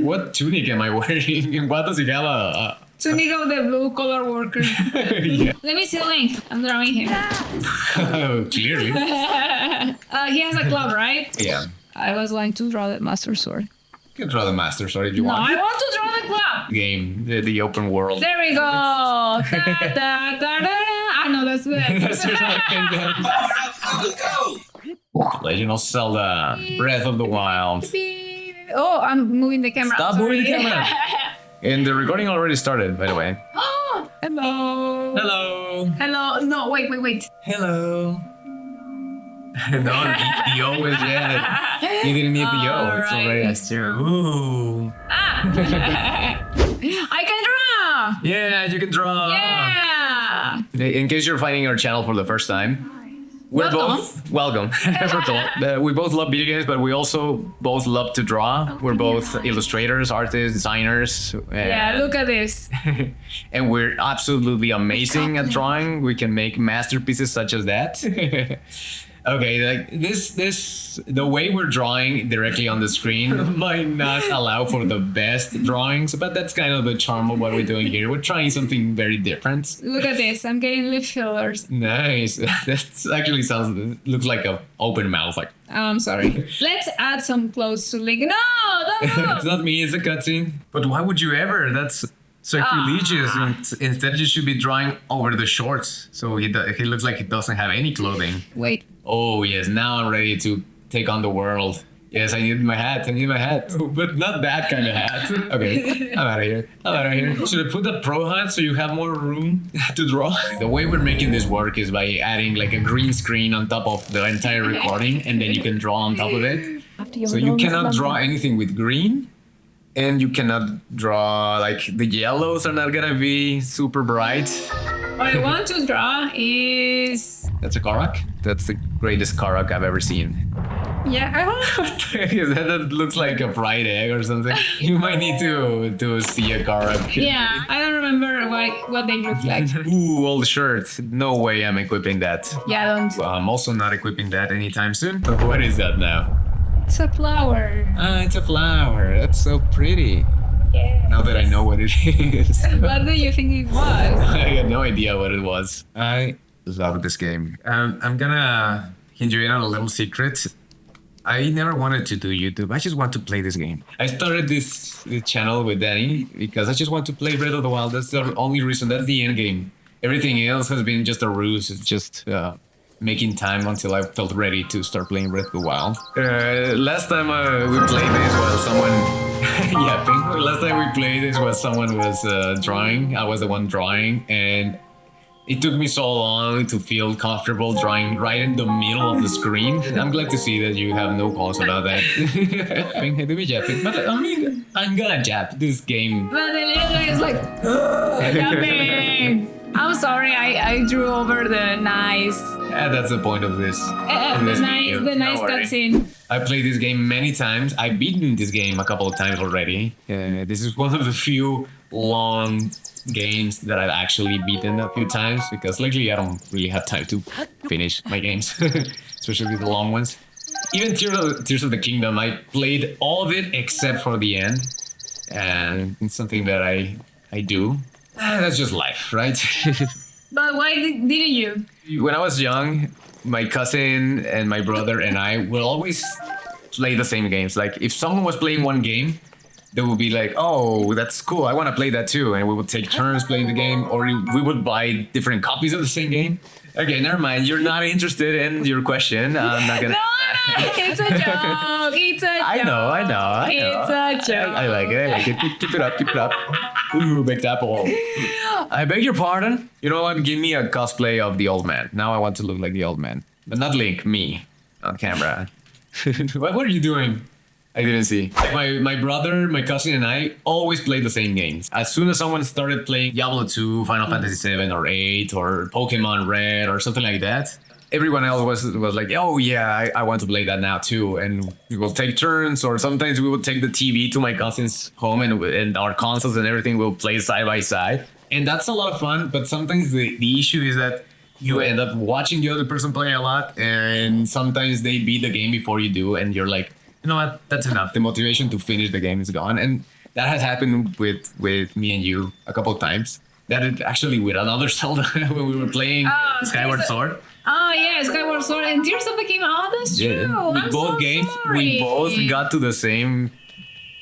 What tunic am I wearing? What does he have a Tunic of the blue collar worker. yeah. Let me see the link. I'm drawing him. Clearly. He has a club, right? Yeah. I was going to draw the master sword. You can draw the master sword if you No, want. I want to draw the club. Game, the open world. There we go. Da, da, da, da, da. Ah, no, that's the. Legend of Zelda, Breath of the Wild. Oh, I'm moving the camera. Stop moving the camera. And the recording already started, by the way. Hello. Hello. Hello. No, wait. Hello. No, the O is yet. You didn't need the O. It's Alright. already. That's true. Ooh. I can draw. Yeah, you can draw. Yeah. In case you're finding our channel for the first time, we're both welcome. First of all, we both love video games, but we also both love to draw. We're both illustrators, artists, designers. Yeah, look at this. And we're absolutely amazing at drawing. We can make masterpieces such as that. Okay, like the way we're drawing directly on the screen might not allow for the best drawings, but that's kind of the charm of what we're doing here. We're trying something very different. Look at this. I'm getting lip fillers. Nice. That actually looks like an open mouth. Like, I'm sorry. Let's add some clothes to link. No. it's not me. It's a cutscene. But why would you ever? That's sacrilegious. Instead, you should be drawing over the shorts, so he looks like he doesn't have any clothing. Wait. Oh yes, now I'm ready to take on the world. Yes, I need my hat. But not that kind of hat. Okay, I'm out of here. Should I put the pro hat so you have more room to draw? The way we're making this work is by adding like a green screen on top of the entire recording, and then you can draw on top of it. So you cannot draw anything with green, and you cannot draw, like, the yellows are not gonna be super bright. What I want to draw is... That's a Korok. That's the greatest Korok I've ever seen. Yeah. That looks like a fried egg or something. You might need to see a Korok. Yeah, I don't remember what they look like. Ooh, old shirt. No way I'm equipping that. Yeah, don't. Well, I'm also not equipping that anytime soon. What is that now? It's a flower. Ah, it's a flower. That's so pretty. Yeah. Now that I know what it is. What do you think it was? I had no idea what it was. I love this game. I'm gonna hint you in on a little secret. I never wanted to do YouTube. I just want to play this game. I started this channel with Danny because I just want to play Breath of the Wild. That's the only reason. That's the end game. Everything else has been just a ruse. It's just making time until I felt ready to start playing Breath of the Wild. Last time we played this while someone... yapping. Last time we played this while someone was drawing. I was the one drawing, and it took me so long to feel comfortable drawing right in the middle of the screen. I'm glad to see that you have no qualms about that. But I mean, I'm gonna jap this game. But the little guy is like, yapping. I'm sorry, I drew over the nice. That's the point of this. The nice cutscene. I played this game many times. I've beaten this game a couple of times already. This is one of the few long games that I've actually beaten a few times, because lately I don't really have time to finish my games, especially the long ones. Even Tears of the Kingdom, I played all of it except for the end, and it's something that I do. That's just life, right? But why didn't you? When I was young, my cousin and my brother and I will always play the same games. Like, if someone was playing one game, they would be like, oh, that's cool, I want to play that too. And we would take turns playing the game, or we would buy different copies of the same game. Okay, never mind. You're not interested in your question. I'm not gonna... No, it's a joke. It's a joke. I know. It's a joke. I like it. Keep it up. Ooh, baked apple. I beg your pardon? You know what? Give me a cosplay of the old man. Now I want to look like the old man. But not Link, me. On camera. What are you doing? I didn't see. My brother, my cousin, and I always played the same games. As soon as someone started playing Diablo 2, Final Fantasy 7 or 8, or Pokemon Red or something like that, everyone else was like, oh yeah, I want to play that now too. And we will take turns, or sometimes we would take the TV to my cousin's home, and our consoles and everything will play side by side. And that's a lot of fun, but sometimes the issue is that you end up watching the other person play a lot, and sometimes they beat the game before you do, and you're like, you know what? That's enough. The motivation to finish the game is gone, and that has happened with me and you a couple of times. That is actually with another Zelda when we were playing Skyward Tears of- Sword. Oh yeah, Skyward Sword and Tears of the Kingdom. Oh, that's true. With I'm both so games, sorry. we both got to the same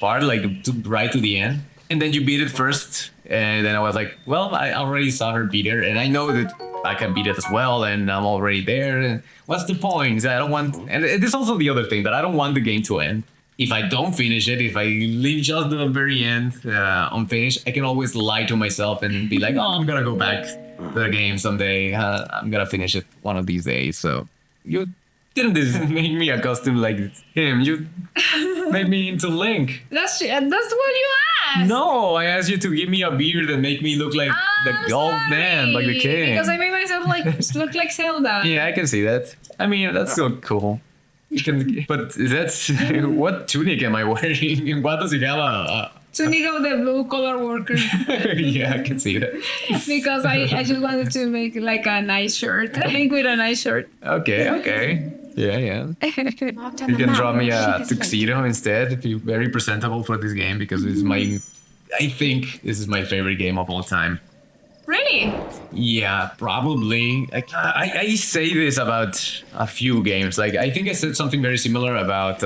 part, like right to the end, and then you beat it first, and then I was like, well, I already saw her beat her, and I know that I can beat it as well, and I'm already there. And what's the point? I don't want, and it is also the other thing that I don't want the game to end. If I don't finish it, if I leave just the very end unfinished, I can always lie to myself and be like, oh, I'm gonna go back to the game someday. I'm gonna finish it one of these days. So you didn't make me accustomed like him. You made me into Link. That's what you asked. No, I asked you to give me a beard and make me look like the old man, like the king. Because I made myself like look like Zelda. Yeah, I can see that. I mean, that's so cool. You can, but that's what tunic am I wearing? What does he have? Tunic the blue collar worker. Yeah, I can see that. Because I just wanted to make like a nice shirt. Link with a nice shirt. Okay. Yeah. You can draw me a tuxedo instead. Be very presentable for this game because I think this is my favorite game of all time. Really? Yeah, probably. I say this about a few games. Like I think I said something very similar about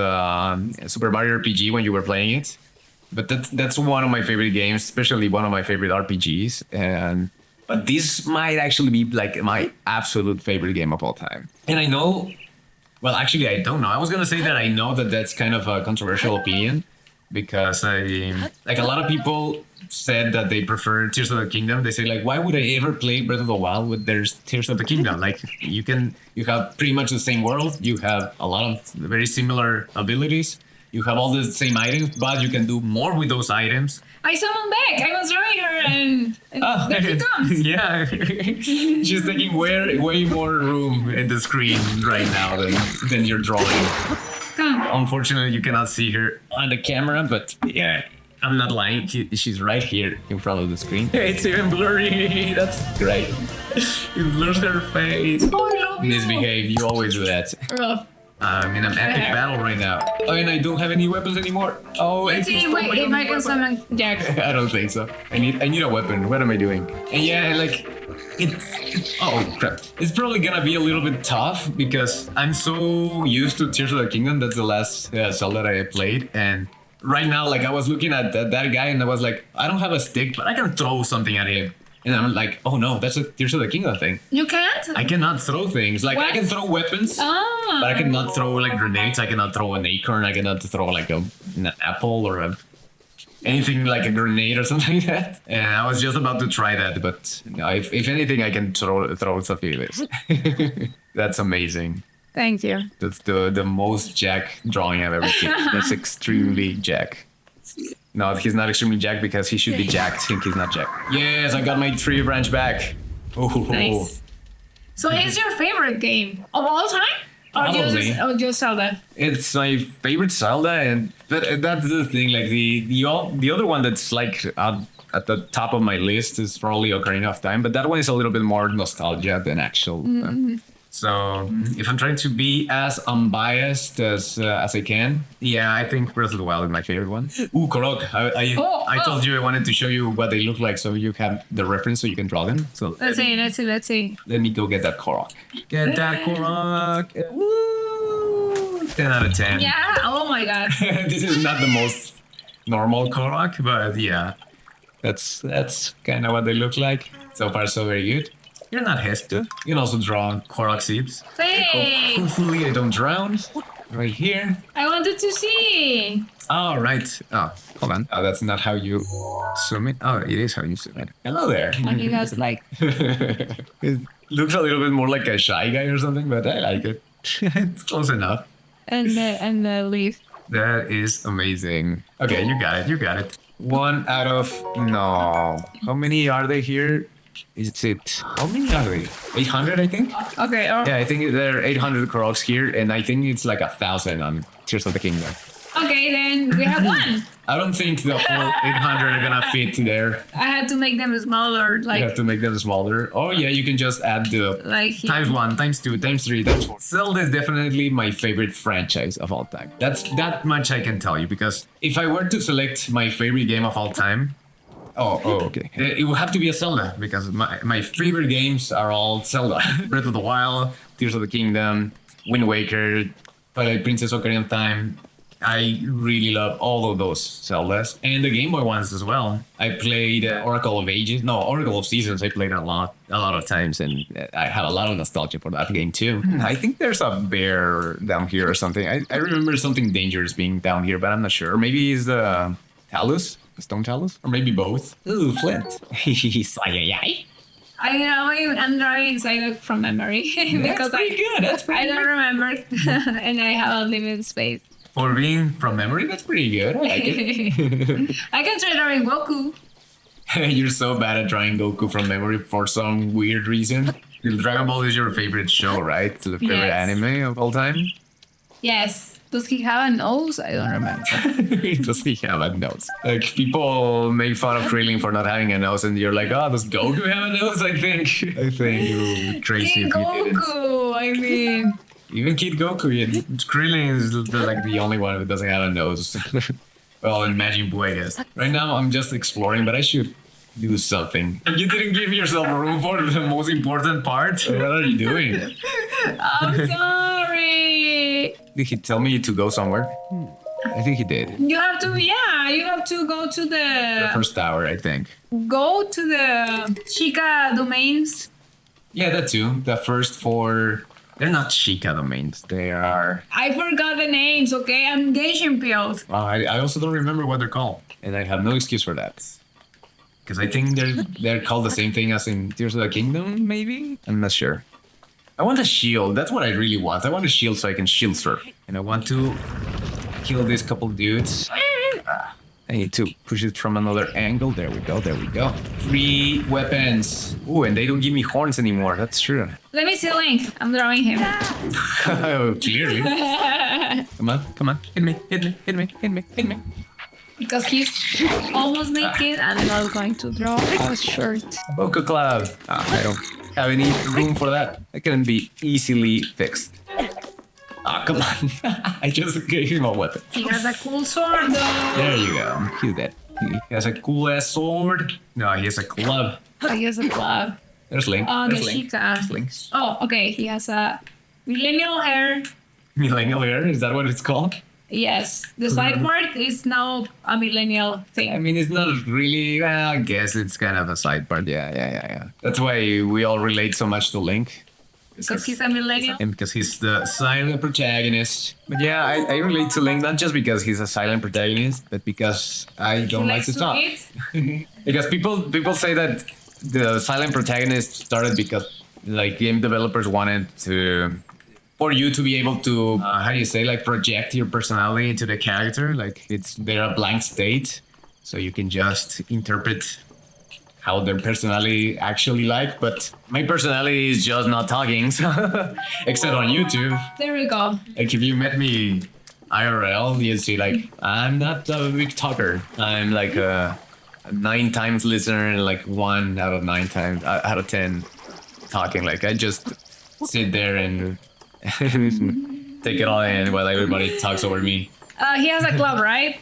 Super Mario RPG when you were playing it. But that's one of my favorite games, especially one of my favorite RPGs. But this might actually be like my absolute favorite game of all time. And I know, well, actually, I don't know. I was gonna say that I know that that's kind of a controversial opinion because like a lot of people said that they prefer Tears of the Kingdom. They say like, why would I ever play Breath of the Wild with there's Tears of the Kingdom? Like you have pretty much the same world. You have a lot of very similar abilities. You have all the same items, but you can do more with those items. I summoned back. I was drawing her and there she comes. Yeah, she's taking way more room in the screen right now than you're drawing. Come. Unfortunately, you cannot see her on the camera, but yeah, I'm not lying. She's right here in front of the screen. It's even blurry. That's great. It blurs her face. Oh, I love you. Misbehave. You always do that. Oh. I'm in an epic battle right now. Oh, and I don't have any weapons anymore. Oh, Let's see if I can summon Jack. I don't think so. I need a weapon. What am I doing? And yeah, like oh crap. It's probably gonna be a little bit tough because I'm so used to Tears of the Kingdom. That's the last Zelda that I played, and right now, like I was looking at that guy and I was like, I don't have a stick, but I can throw something at him. And I'm like, oh no, that's a Tears of the Kingdom thing. You can't? I cannot throw things. Like What? I can throw weapons. But I cannot throw like grenades. I cannot throw an acorn. I cannot throw like an apple or anything like a grenade or something like that. And I was just about to try that, but no, if anything, I can throw something like this. That's amazing. Thank you. That's the most Jack drawing I've ever seen. That's extremely Jack. No, he's not extremely Jack because he should be jacked. He's not Jack. Yes, I got my tree branch back. Oh, Nice. So it's your favorite game of all time? Or Probably. just Zelda? It's my favorite Zelda, but that's the thing. Like the other one that's like at the top of my list is probably Ocarina of Time, but that one is a little bit more nostalgia than actual. So if I'm trying to be as unbiased as I can, yeah, I think Breath of the Wild is my favorite one. Ooh, Korok. I told you I wanted to show you what they look like, so you have the reference, so you can draw them. So Let's see. let me go get that Korok. Get that Korok. Woo! 10 out of 10. Yeah, oh my god. This is not the most normal Korok, but yeah, that's kind of what they look like. So far, so very good. You're not Hesta. You can also draw Korok seeds. Hey! Hopefully, I don't drown. Right here. I wanted to see. Oh, right. Oh, hold on. Oh, that's not how you zoom it. Oh, it is how you zoom it. Hello there. You guys like. It looks a little bit more like a shy guy or something, but I like it. It's close enough. And the leaf. That is amazing. Okay, you got it. 1 out of... No. How many are they here? Is it... How many are they? 800, I think? Okay. Yeah, I think there are 800 Koroks here, and I think it's like 1,000 on Tears of the Kingdom. Okay, then we have one. I don't think the whole 800 are gonna fit there. I had to make them smaller, You like have to make them smaller. Oh yeah, you can just add the like here. times 1, times 2, times 3, times 4. Zelda is definitely my favorite franchise of all time. That's that much I can tell you, because if I were to select my favorite game of all time, okay, it would have to be a Zelda, because my favorite games are all Zelda. Breath of the Wild, Tears of the Kingdom, Wind Waker, Twilight Princess, Ocarina of Time. I really love all of those Zeldas and the Game Boy ones as well. I played Oracle of Seasons. I played a lot of times, and I have a lot of nostalgia for that game too. I think there's a bear down here or something. I remember something dangerous being down here, but I'm not sure. Maybe it's the talus, the stone talus, or maybe both. Ooh, Flint. I know I'm drawing Psyduck from memory because pretty good. That's pretty I don't remember and I have a limited space. For being from memory, that's pretty good. I like it. I can try drawing Goku. You're so bad at drawing Goku from memory for some weird reason. Dragon Ball is your favorite show, right? It's the favorite anime of all time. Yes. Does he have a nose? I don't remember. Does he have a nose? Like, people make fun of Krillin for not having a nose, and you're like, oh, does Goku have a nose? I think you're crazy King if you didn't. Goku, I mean. Even Kid Goku, Krillin is like the only one who doesn't have a nose. Well, in Majin Buu, I guess. Right now, I'm just exploring, but I should do something. You didn't give yourself room for the most important part. What are you doing? I'm sorry. Did he tell me to go somewhere? I think he did. You have to go to The the first tower, I think. Chica domains. Yeah, that too. The first 4. They're not Chica domains. They are. I forgot the names, okay? I'm Genshin pills. I also don't remember what they're called, and I have no excuse for that. Because I think they're called the same thing as in Tears of the Kingdom, maybe? I'm not sure. I want a shield. That's what I really want. I want a shield so I can shield surf. And I want to kill these couple dudes. I need to push it from another angle. There we go. 3 weapons. Ooh, and they don't give me horns anymore. That's true. Let me see Link. I'm drawing him. Oh, clearly. Come on. Hit me. Because he's almost naked and I'm not going to draw a shirt. Boko Cloud. I don't have any room for that. That can be easily fixed. Come on. I just gave him a weapon. He has a cool sword though. There you go. He's dead. He has a cool ass sword. No, he has a club. He has a glove. There's Link. Oh, the There's Link. Chica. There's Link. Oh, okay. He has a millennial hair. Millennial hair? Is that what it's called? Yes. The side part is now a millennial thing. I mean, it's not really. Well, I guess it's kind of a side part. Yeah. That's why we all relate so much to Link. Because he's a millennial. And because he's the silent protagonist. But yeah, I relate to Link not just because he's a silent protagonist, but because I don't like to talk. Because people say that the silent protagonist started because like game developers wanted for you to be able to project your personality into the character. Like they're a blank state, so you can just interpret how their personality actually like, but my personality is just not talking, so except on YouTube. There we go. Like if you met me IRL, you'd see like I'm not a big talker. I'm like a 9 times listener and like 1 out of 9 times out of 10 talking. Like I just sit there and take it all in while everybody talks over me. He has a club, right?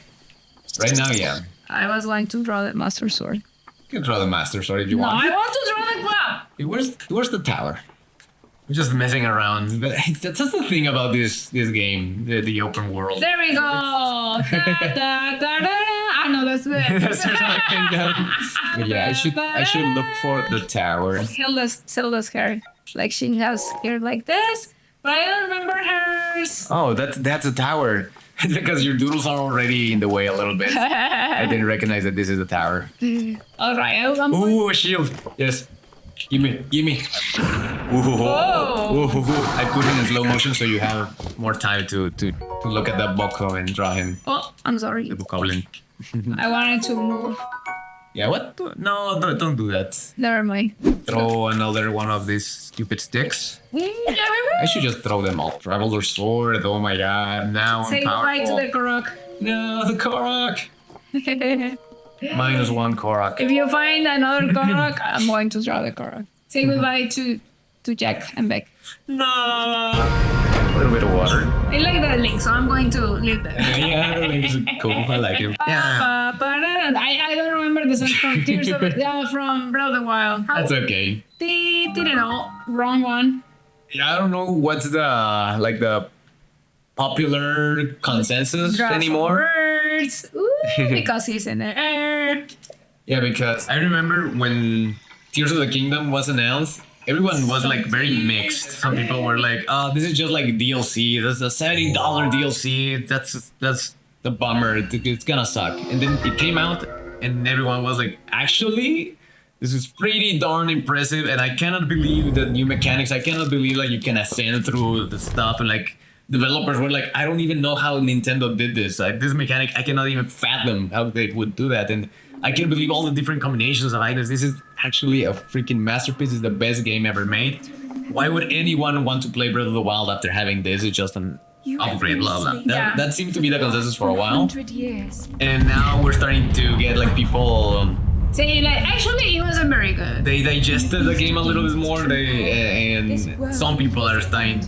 Right now, yeah. I was going to draw the Master Sword. You can draw the Master Sword if you No, want. I want to draw the club. Where's the tower? We're just messing around. But that's the thing about this game, the open world. There we go. Da, da, da, da, da. I know that's it. But yeah, I should look for the tower. Zelda's hair. Like she has hair like this, but I don't remember hers. Oh, that's a tower. Because your doodles are already in the way a little bit. I didn't recognize that this is a tower. All right. Ooh, a shield. Yes. Give me. Ooh. I put it in slow motion so you have more time to look at that Boko and draw him. Oh, I'm sorry. The Bokoblin. I wanted to move. Yeah, what? No, don't do that. Never mind. Throw another one of these stupid sticks. I should just throw them all. Traveler sword. Oh my god. Now Say I'm goodbye powerful. to the Korok. No, the Korok. -1 Korok. If you find another Korok, I'm going to draw the Korok. Say goodbye to Jack and Beck. No. A little bit of water. I like that link, so I'm going to leave that. Yeah, the link's cool. I like him. Yeah. I don't remember the song from Tears of from Breath of the Wild. That's okay. No, wrong one. Yeah, I don't know what's the popular consensus Draw some anymore. words. Ooh, because he's in the air. Yeah, because I remember when Tears of the Kingdom was announced, everyone was like very mixed. Some people were like, "Oh, this is just like DLC. That's a $70 DLC. That's the bummer. It's gonna suck." And then it came out, and everyone was like, "Actually, this is pretty darn impressive." And I cannot believe the new mechanics. I cannot believe like you can ascend through the stuff, and like developers were like, "I don't even know how Nintendo did this. Like this mechanic, I cannot even fathom how they would do that." And I can't believe all the different combinations of items. This is actually a freaking masterpiece. It's the best game ever made. Why would anyone want to play Breath of the Wild after having this? It's just an upgrade, blah, blah. Yeah. That seemed to be the consensus for a while. 100 years. And now we're starting to get like people, Saying like, actually, it wasn't very good. they digested the game a little bit more. And some people are starting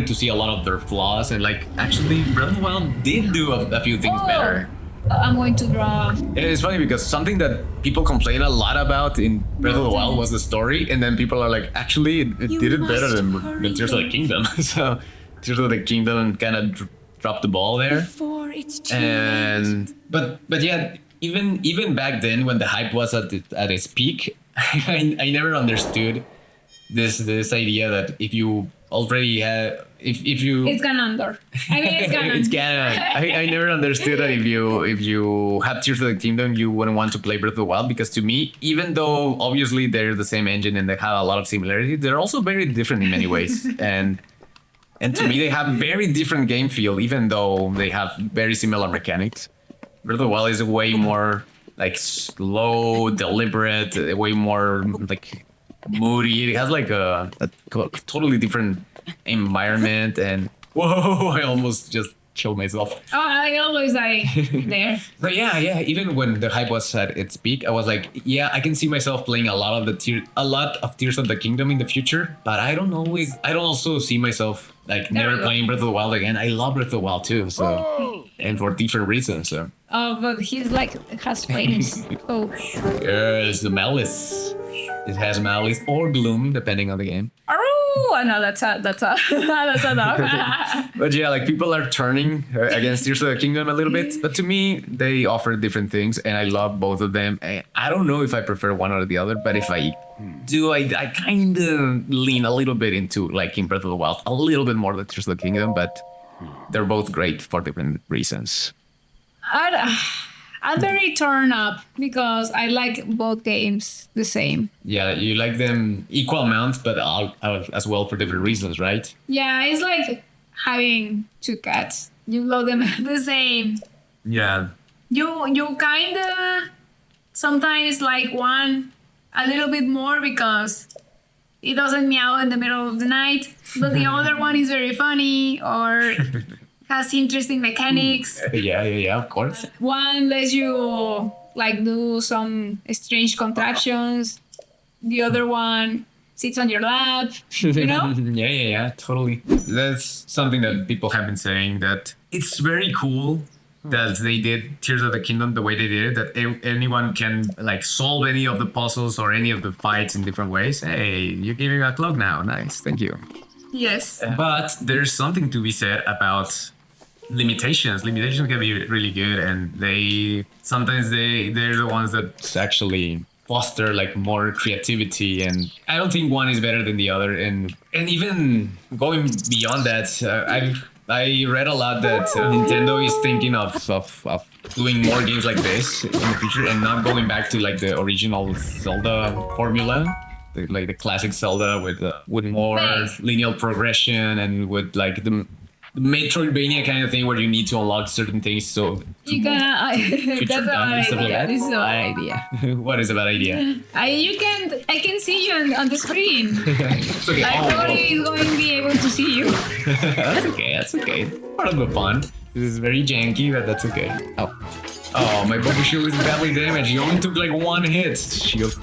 to see a lot of their flaws. And like, actually, Breath of the Wild did do a few things better. I'm going to draw. And it's funny because something that people complain a lot about in Breath of the Wild was the story, and then people are like, actually, it did it better than Tears of the Kingdom. So Tears of the Kingdom kind of dropped the ball there. Before it's too And but yeah, even back then when the hype was at its peak, I never understood this idea that if you already had if you It's Ganondorf. I mean, it's Ganon. it's canon. I never understood that if you have Tears of the Kingdom, you wouldn't want to play Breath of the Wild, because to me, even though obviously they're the same engine and they have a lot of similarities, they're also very different in many ways. and to me, they have very different game feel, even though they have very similar mechanics. Breath of the Wild is way more like slow, deliberate, way more like moody. It has like a totally different environment, and whoa, I almost just killed myself. Oh, I always die there. But yeah, even when the hype was at its peak, I was like, yeah, I can see myself playing a lot of Tears of the Kingdom in the future, but I don't also see myself like never playing Breath of the Wild again. I love Breath of the Wild too, so and for different reasons. So Oh, but he's like has flames. Oh, yes, the malice. It has malice or gloom depending on the game. oh, no, that's a that's a dog. But yeah, like people are turning against Tears of the Kingdom a little bit. But to me, they offer different things, and I love both of them. I don't know if I prefer one or the other, but if I do, I kind of lean a little bit into liking Breath of the Wild a little bit more than Tears of the Kingdom. But they're both great for different reasons. I'm very torn up because I like both games the same. Yeah, you like them equal amounts, but as well for different reasons, right? Yeah, it's like having two cats. You love them the same. Yeah. You kind of sometimes like one a little bit more because it doesn't meow in the middle of the night, but the other one is very funny or has interesting mechanics. Yeah, of course. One lets you like do some strange contraptions. The other one sits on your lap, you know? Yeah, totally. That's something that people have been saying, that it's very cool that they did Tears of the Kingdom the way they did it, that anyone can like solve any of the puzzles or any of the fights in different ways. Hey, you're giving a cloak now. Nice, thank you. Yes. But there's something to be said about limitations. Limitations can be really good, and they're the ones that actually foster like more creativity, and I don't think one is better than the other. And even going beyond that, I read a lot that Nintendo is thinking of doing more games like this in the future, and not going back to like the original Zelda formula, like the classic Zelda with more linear progression and with like the Metroidvania kind of thing where you need to unlock certain things. So You gonna. That's a bad stuff like idea. that? This is a bad idea. what is a bad idea? I can see you on the screen. It's okay. I thought he's going to be able to see you. That's okay. That's okay. Part of the fun. This is very janky, but that's okay. Oh, my Boku shield is badly damaged. He only took like one hit. Shield.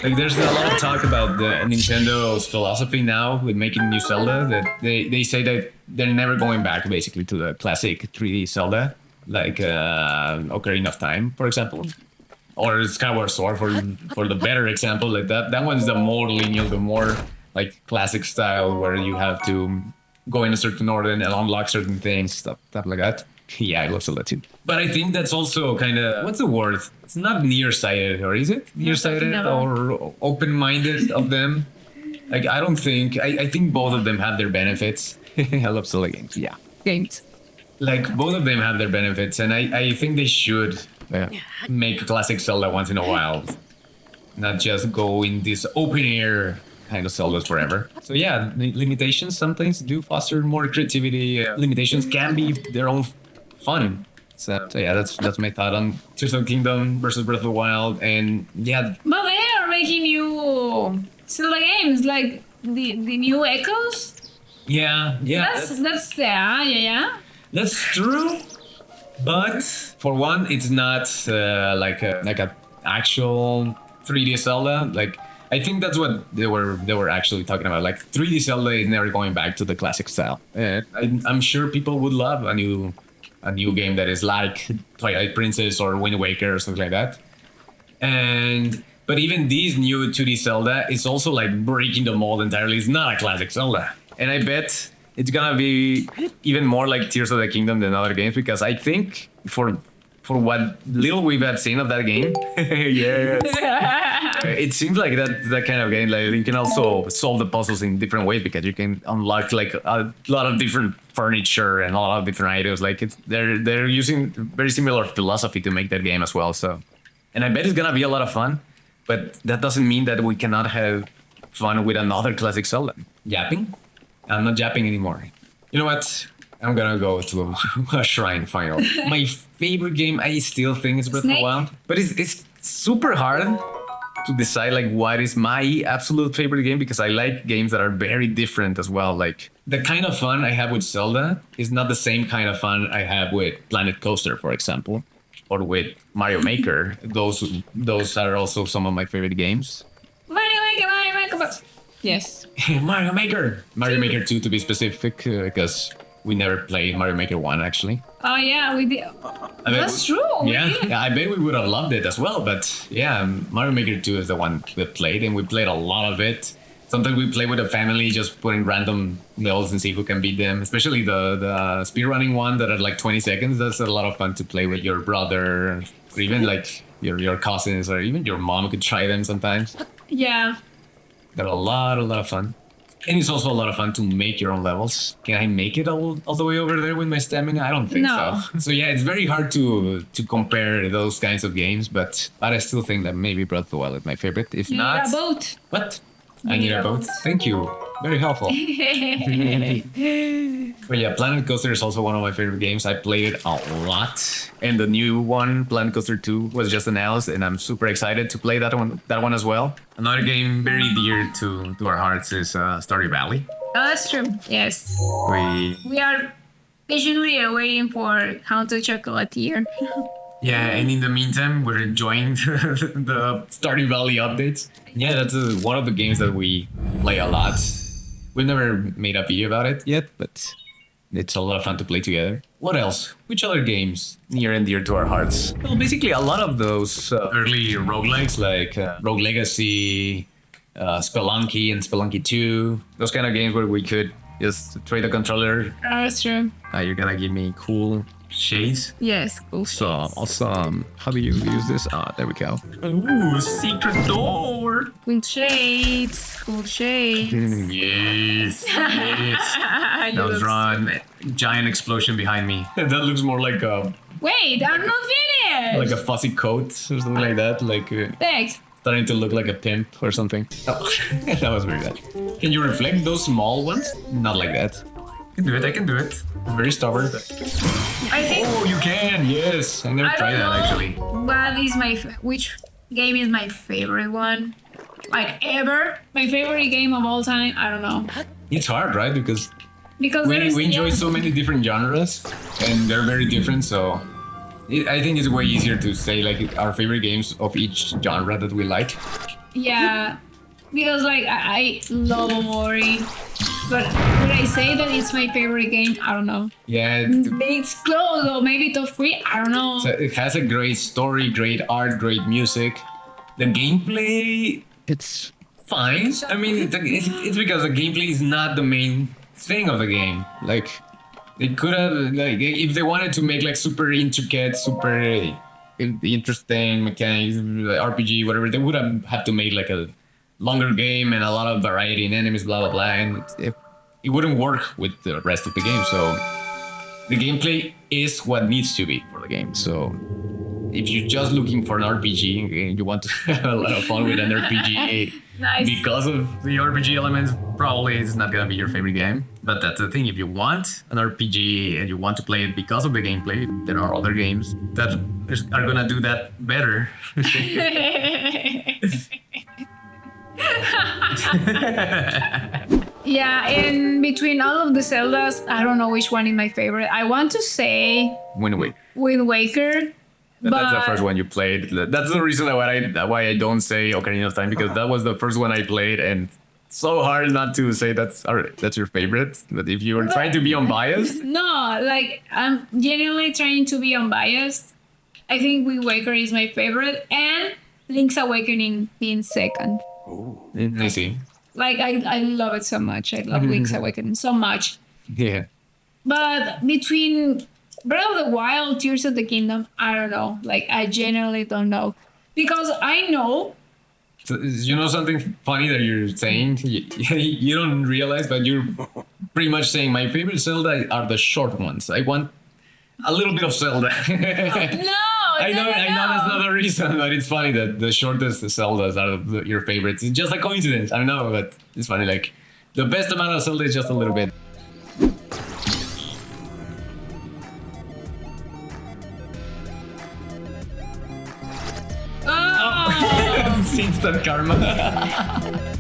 Like there's a lot of talk about the Nintendo's philosophy now with making new Zelda that they say that they're never going back basically to the classic 3D Zelda, like Ocarina of Time, for example, or Skyward Sword for the better example. Like that one's the more linear, the more like classic style where you have to go in a certain order and unlock certain things, stuff like that. Yeah, I love Zelda too. But I think that's also kind of, what's the word? It's not nearsighted, or is it? Nearsighted or open-minded of them? Like, I don't think, I think both of them have their benefits. I love Zelda games, yeah. Games. Like, both of them have their benefits, and I think they should make a classic Zelda once in a while. Not just go in this open-air kind of Zeldas forever. So yeah, limitations sometimes do foster more creativity. Limitations can be their own fun. So yeah, that's my thought on Tears of the Kingdom versus Breath of the Wild, and yeah. But they are making new Zelda games, like the new Echoes. Yeah. That's true. But for one, it's not like a actual 3D Zelda. Like I think that's what they were actually talking about. Like 3D Zelda is never going back to the classic style. I'm sure people would love a new game that is like Twilight Princess or Wind Waker or something like that. But even these new 2D Zelda is also like breaking the mold entirely. It's not a classic Zelda. And I bet it's gonna be even more like Tears of the Kingdom than other games, because I think for what little we've had seen of that game, it seems like that kind of game. Like you can also solve the puzzles in different ways because you can unlock like a lot of different furniture and a lot of different items. Like they're using very similar philosophy to make that game as well. So, and I bet it's gonna be a lot of fun, but that doesn't mean that we cannot have fun with another classic Zelda. Yapping? I'm not yapping anymore. You know what? I'm gonna go to a shrine final. My favorite game, I still think is Breath of the Wild, but it's super hard to decide like what is my absolute favorite game, because I like games that are very different as well. Like the kind of fun I have with Zelda is not the same kind of fun I have with Planet Coaster, for example, or with Mario Maker. Those are also some of my favorite games. Mario Maker. Yes. Mario Maker 2 to be specific, because we never played Mario Maker 1 actually. Oh yeah, we did. That's true. Yeah, I bet we would have loved it as well. But yeah, Mario Maker 2 is the one we played, and we played a lot of it. Sometimes we play with a family, just putting random levels and see who can beat them. Especially the speedrunning one that are like 20 seconds. That's a lot of fun to play with your brother, or even like your cousins, or even your mom could try them sometimes. Yeah. They're a lot of fun. And it's also a lot of fun to make your own levels. Can I make it all the way over there with my stamina? I don't think so. So yeah, it's very hard to compare those kinds of games, but I still think that maybe Breath of the Wild is my favorite. If you not, need a boat. What? I need a boat. Thank you. Very helpful. But yeah, Planet Coaster is also one of my favorite games. I played it a lot. And the new one, Planet Coaster 2, was just announced, and I'm super excited to play that one as well. Another game very dear to our hearts is Stardew Valley. Oh, that's true. Yes. We are patiently waiting for How to Chocolatier. Yeah, and in the meantime, we're enjoying the Stardew Valley updates. Yeah, that's one of the games that we play a lot. We've never made a video about it yet, but it's a lot of fun to play together. What else? Which other games near and dear to our hearts? Well, basically a lot of those early roguelikes like Rogue Legacy, Spelunky and Spelunky 2. Those kind of games where we could just trade a controller. That's true. You're gonna give me cool shades? Yes, cool shades. Awesome. How do you use this? There we go. Ooh, secret door. Cool shades. Cool shades. Yes. That was wrong. Giant explosion behind me. That looks more like a... Wait, I'm not finished. Like a fuzzy coat or something like that. Like Thanks. Starting to look like a pimp or something. Oh, that was very bad. Can you reflect those small ones? Not like that. can do it. I can do it. I'm very stubborn. I think. Oh, you can. Yes. I never I tried don't that know actually. what is which game is my favorite one? Like ever? My favorite game of all time? I don't know. It's hard, right? Because There's we enjoy yeah. so many different genres, and they're very different. So I think it's way easier to say like our favorite games of each genre that we like. Yeah, because like I love Omori, but would I say that it's my favorite game? I don't know. Yeah, It's close though, maybe top 3. I don't know. so it has a great story, great art, great music. The gameplay, it's fine. I mean, it's because the gameplay is not the main thing of the game. Like, they could have, like, if they wanted to make like super intricate, super interesting mechanics, RPG, whatever, they would have had to make like a longer game and a lot of variety in enemies, blah blah blah, and it wouldn't work with the rest of the game. So the gameplay is what needs to be for the game. So if you're just looking for an RPG and you want to have a lot of fun with an RPG Nice. because of the RPG elements, probably it's not gonna be your favorite game. But that's the thing, if you want an RPG and you want to play it because of the gameplay, there are other games that are gonna do that better. Yeah, in between all of the Zeldas, I don't know which one is my favorite. I want to say Wind Waker. Wind Waker. That's the But- first one you played. That's the reason why I don't say Ocarina of Time, because that was the first one I played, and it's so hard not to say that's your favorite. But if you were trying to be unbiased, No, like I'm genuinely trying to be unbiased. I think Wind Waker is my favorite, and Link's Awakening being second. I see. Like I love it so much. I love Link's Awakening so much. Yeah. But between Breath of the Wild, Tears of the Kingdom, I don't know. Like I genuinely don't know, because I know. So, you know something funny that you're saying? You don't realize, but you're pretty much saying my favorite Zelda are the short ones. I want a little bit of Zelda. No, I know that's not the reason, but it's funny that the shortest Zeldas are your favorites. It's just a coincidence. I don't know, but it's funny. Like, the best amount of Zelda is just a little bit. Oh! It's instant karma.